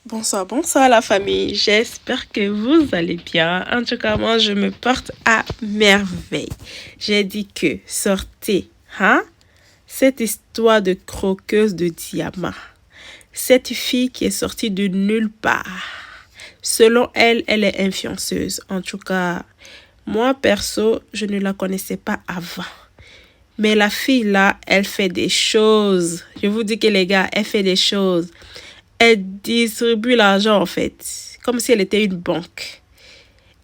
Bonsoir, bonsoir la famille. J'espère que vous allez bien. En tout cas, moi, je me porte à merveille. J'ai dit que sortez, hein? Cette histoire de croqueuse de diamants. Cette fille qui est sortie de nulle part. Selon elle, elle est influenceuse. En tout cas, moi, perso, je ne la connaissais pas avant. Mais la fille là, elle fait des choses. Je vous dis que les gars, elle fait des choses. Elle distribue l'argent en fait, comme si elle était une banque.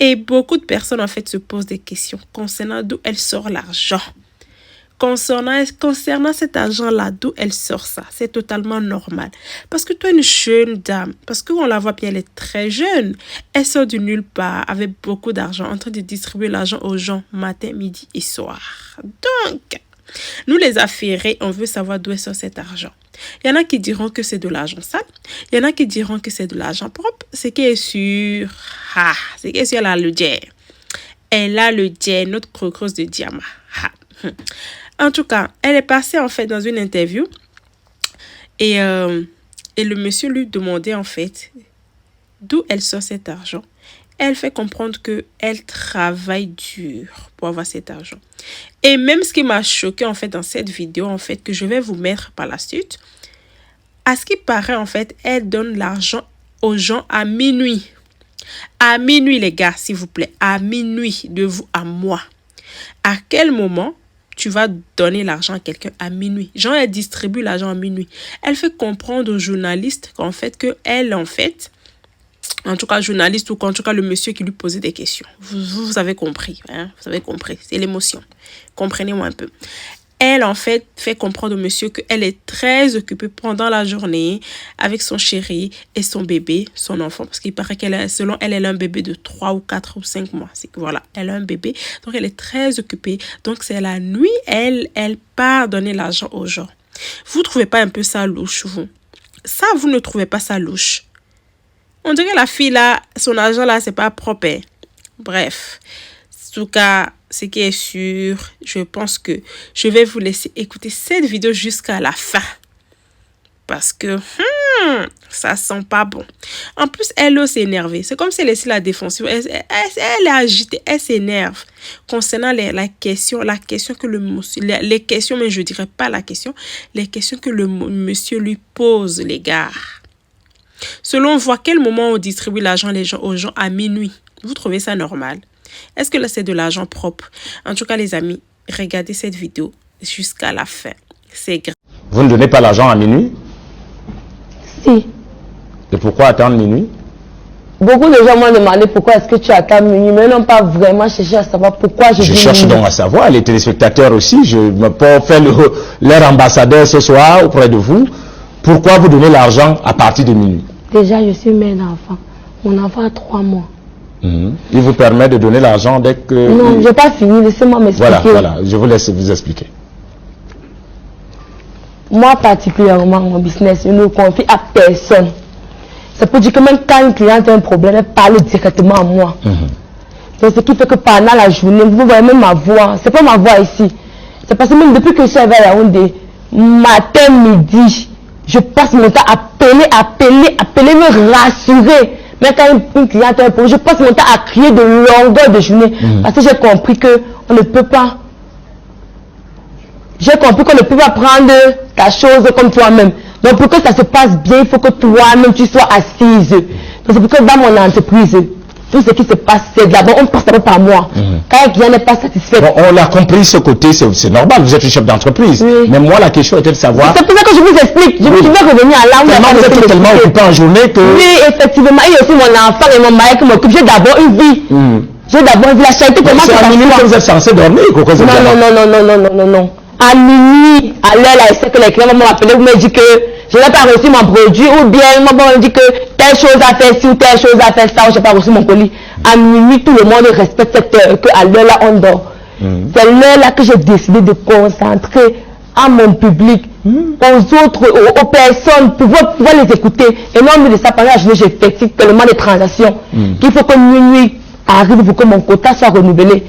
Et beaucoup de personnes en fait se posent des questions concernant d'où elle sort l'argent. Concernant cet argent-là, d'où elle sort ça, c'est totalement normal. Parce que toi, une jeune dame, parce qu'on la voit bien, elle est très jeune. Elle sort de nulle part avec beaucoup d'argent, en train de distribuer l'argent aux gens matin, midi et soir. Donc, nous les affairés, on veut savoir d'où elle sort cet argent. Il y en a qui diront que c'est de l'argent sale. Il y en a qui diront que c'est de l'argent propre. Ce qui est sûr, c'est qui est sûr, elle a le jet. Elle a le jet, notre croqueuse de diamants. En tout cas, elle est passée en fait dans une interview et le monsieur lui demandait en fait d'où elle sort cet argent. Elle fait comprendre qu'elle travaille dur pour avoir cet argent. Et même ce qui m'a choqué en fait dans cette vidéo, en fait, que je vais vous mettre par la suite, à ce qui paraît en fait, elle donne l'argent aux gens à minuit. À minuit les gars, s'il vous plaît, à minuit, de vous à moi. À quel moment tu vas donner l'argent à quelqu'un à minuit? Genre, elle distribue l'argent à minuit. Elle fait comprendre aux journalistes qu'en fait, qu'elle en fait, en tout cas journaliste ou en tout cas le monsieur qui lui posait des questions. Vous avez compris, hein? Vous avez compris, c'est l'émotion. Comprenez-moi un peu. Elle, en fait, fait comprendre au monsieur qu'elle est très occupée pendant la journée avec son chéri et son bébé, son enfant. Parce qu'il paraît qu'elle, selon elle, elle a un bébé de 3 ou 4 ou 5 mois. C'est que voilà, elle a un bébé. Donc, elle est très occupée. Donc, c'est la nuit, elle part donner l'argent aux gens. Vous ne trouvez pas un peu ça louche, vous? Ça, vous ne trouvez pas ça louche? On dirait la fille là, son argent là, c'est pas propre. Hein? Bref, en tout cas, ce qui est sûr, je pense que je vais vous laisser écouter cette vidéo jusqu'à la fin. Parce que ça sent pas bon. En plus, elle s'est énervée. C'est comme si elle laissait la défensive. Elle est agitée, elle s'énerve. Concernant la question que le monsieur... Les questions, mais je dirais pas la question. Les questions que le monsieur lui pose, les gars. Selon vous, à quel moment on distribue l'argent aux gens à minuit? Vous trouvez ça normal? Est-ce que là, c'est de l'argent propre? En tout cas, les amis, regardez cette vidéo jusqu'à la fin. C'est grave. Vous ne donnez pas l'argent à minuit? Si. Et pourquoi attendre minuit? Beaucoup de gens m'ont demandé pourquoi est-ce que tu attends minuit, mais n'ont pas vraiment cherché à savoir pourquoi je cherche minuit. Donc à savoir, les téléspectateurs aussi, je me peux faire leur ambassadeur ce soir auprès de vous. Pourquoi vous donnez l'argent à partir de minuit? Déjà, je suis mère d'enfant. Mon enfant a 3 mois. Il vous permet de donner l'argent dès que... Non, je n'ai pas fini, laissez-moi m'expliquer. Voilà, je vous laisse vous expliquer. Moi, particulièrement, mon business, je ne le confie à personne. Ça peut dire que même quand une cliente a un problème, elle parle directement à moi. Donc, ce qui fait que pendant la journée, vous voyez même ma voix. C'est pas ma voix ici. C'est parce que même depuis que je suis arrivée à Yaoundé, matin, midi, je passe mon temps à appeler, me rassurer. Mais quand une cliente a un problème, je passe mon temps à crier de longueur de journée. Parce que j'ai compris qu'on ne peut pas. J'ai compris qu'on ne peut pas prendre ta chose comme toi-même. Donc pour que ça se passe bien, il faut que toi-même tu sois assise. Donc c'est pour que dans mon entreprise, tout ce qui se passe, c'est d'abord, on passe d'abord par moi. Quand un client n'est pas satisfait. Bon, on l'a compris ce côté, c'est normal, vous êtes une chef d'entreprise. Oui. Mais moi, la question était de savoir... C'est pour ça que je vous explique. Je vais revenir à là où vous êtes tellement occupé en journée que... Oui, effectivement. Il y a aussi mon enfant et mon mari qui m'occupent. J'ai d'abord une vie. J'ai d'abord une vie. La charité commence à minuit que vous êtes censé dormir. Non. À minuit, à l'heure là, c'est que les clients vont m'appeler, vous me dites que je n'ai pas reçu mon produit, ou bien ils me disent que telle chose à faire ci ou telle chose à faire ça, ou je n'ai pas reçu mon colis. À minuit, tout le monde respecte cette heure, qu'à l'heure là, on dort. C'est l'heure là que j'ai décidé de concentrer à mon public, aux autres, aux personnes, pouvoir les écouter. Et non, mais de ça, pendant la journée, j'effectue tellement de transactions qu'il faut que minuit arrive pour que mon quota soit renouvelé.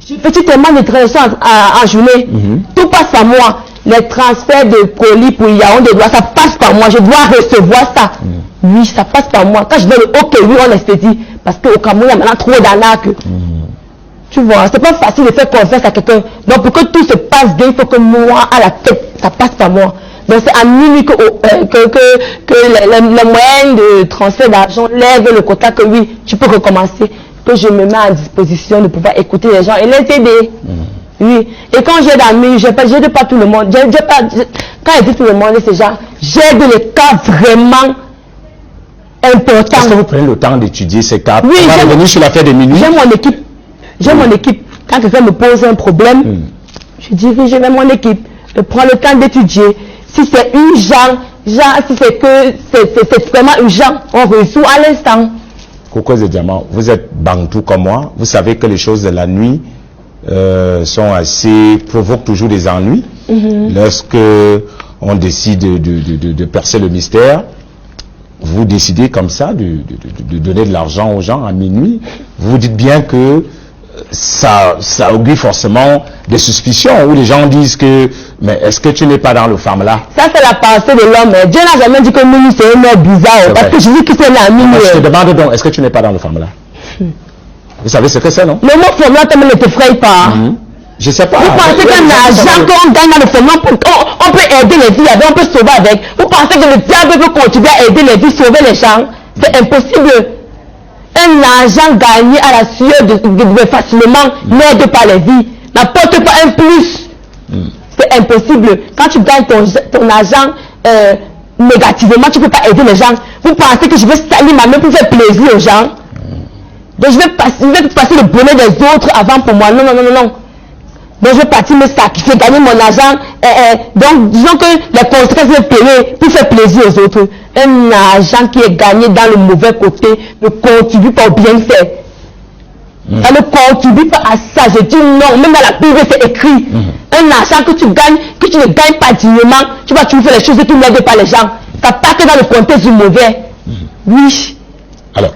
Je fais tellement de transactions en journée, tout passe à moi. les transferts de colis pour Yaoundé, ça passe par moi. Je dois recevoir ça. Oui, ça passe par moi. Quand je donne le OK, oui, on expédie. Parce qu'au Cameroun, il y a maintenant trop d'arnaques. Tu vois, c'est pas facile de faire confiance à quelqu'un. Donc, pour que tout se passe bien, il faut que moi, à la tête, ça passe par moi. Donc, c'est à minuit que les moyens de transfert d'argent lèvent le quota que oui, tu peux recommencer. Que je me mets à disposition de pouvoir écouter les gens et les aider. Oui. Et quand j'aide d'amis, je n'aide pas tout le monde. Quand je dis tout le monde, c'est genre, j'aide les cas vraiment importants. Est-ce que vous prenez le temps d'étudier ces cas? Oui, on va revenir sur l'affaire de minuit. J'ai mon équipe. J'ai mon équipe. Quand quelqu'un me pose un problème, je dirige vers mon équipe. Je prends le temps d'étudier. Si c'est urgent, si c'est vraiment urgent, on résout à l'instant. Coco de Diamant, vous êtes bantou comme moi. Vous savez que les choses de la nuit provoquent toujours des ennuis. Lorsque on décide de percer le mystère, vous décidez comme ça de donner de l'argent aux gens à minuit. Vous vous dites bien que ça augure forcément des suspicions où les gens disent que mais est-ce que tu n'es pas dans le femme là? Ça c'est la pensée de l'homme. Dieu n'a jamais dit que minuit c'est une heure bizarre. Parce que je dis que c'est la minuit. Je te demande donc, est-ce que tu n'es pas dans le femme là? Vous savez ce que c'est, non? Le mot femme là ne t'effraie pas. Je sais pas. Vous pensez qu'un argent qu'on gagne dans le femme, on peut aider les vies avec, on peut sauver avec. Vous pensez que le diable veut continuer à aider les vies, sauver les gens? C'est impossible. Un argent gagné à la sueur de facilement n'aide pas les vies, n'apporte pas un plus. C'est impossible. Quand tu gagnes ton argent négativement, tu ne peux pas aider les gens. Vous pensez que je vais salir ma main pour faire plaisir aux gens? Donc je vais passer le bonheur des autres avant pour moi. Non. Donc je vais partir me sacrifier, gagner mon argent. Donc disons que les conséquences vont payer pour faire plaisir aux autres. Un argent qui est gagné dans le mauvais côté ne contribue pas au bienfait. Ça ne contribue pas à ça. Je dis non, même dans la Bible c'est écrit. Un argent que tu gagnes, que tu ne gagnes pas dignement, tu vas toujours faire les choses qui n'aident pas les gens. Ça part que dans le contexte du mauvais. Oui. Alors.